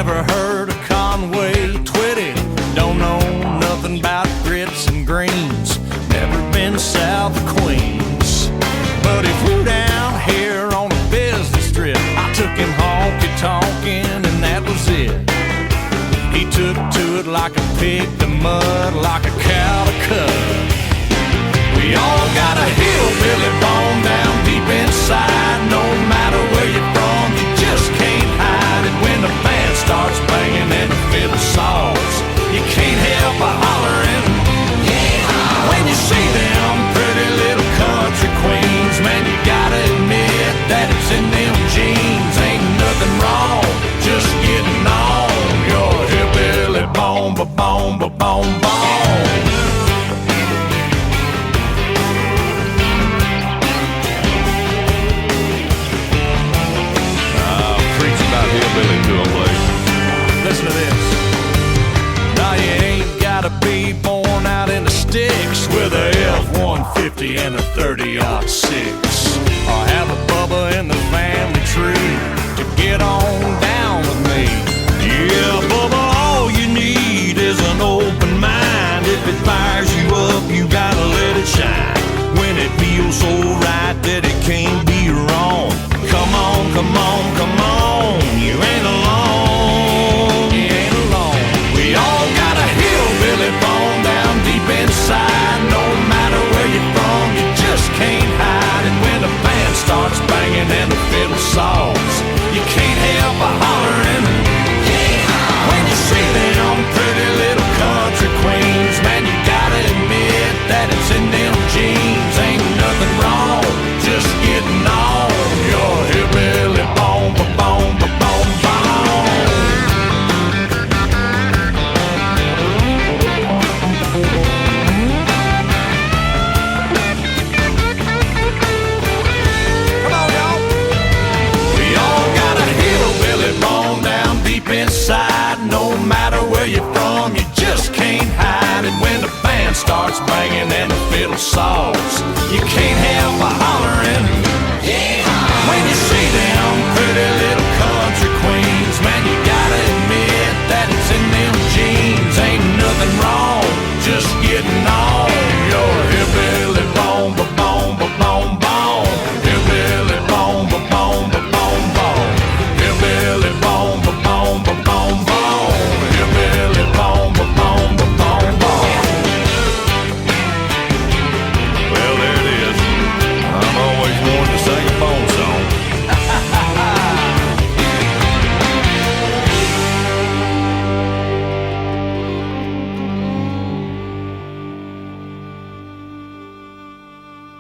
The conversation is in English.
Never heard of Conway Twitty, don't know nothing about grits and greens, never been south of Queens. But he flew down here on a business trip. I took him honky-tonkin' and that was it. He took to it like a pig to mud, like a cow to cut. We all got a hillbilly bone down deep inside. No matter where you're from, you just can't hide it. When the band starts banging and the fiddle saws, you can't help but hollering. When you see them pretty little country queens, man, you gotta admit that it's in them jeans. Ain't nothing wrong, just getting on your hillbilly bone, ba-bone, ba-bone, bone. Hillbilly to 'em, Blake. Listen to this. Now you ain't gotta be born out in the sticks with a F-150 and a 30-06, or have a Bubba in the family tree to get on down with me. Yeah, Bubba, all you need is an open mind. If it fires you up, you gotta let it shine. When it feels so right that it can't be wrong. Come on, come on, come on. You ain't alone, you ain't alone. We all got a hillbilly bone down deep inside. No matter where you're from, you just can't hide it. When the band starts banging and the fiddle saws, you can't help but hollering. When you see them pretty little country queens, man, you gotta admit that it's in them jeans. Ain't nothing wrong, just getting on your hillbilly bone, ba-bone, ba-bone, bone. Come on, y'all. We all got a hillbilly bone down deep inside. No matter where you're from, you just can't hide it. When the band starts banging and the fiddle saws,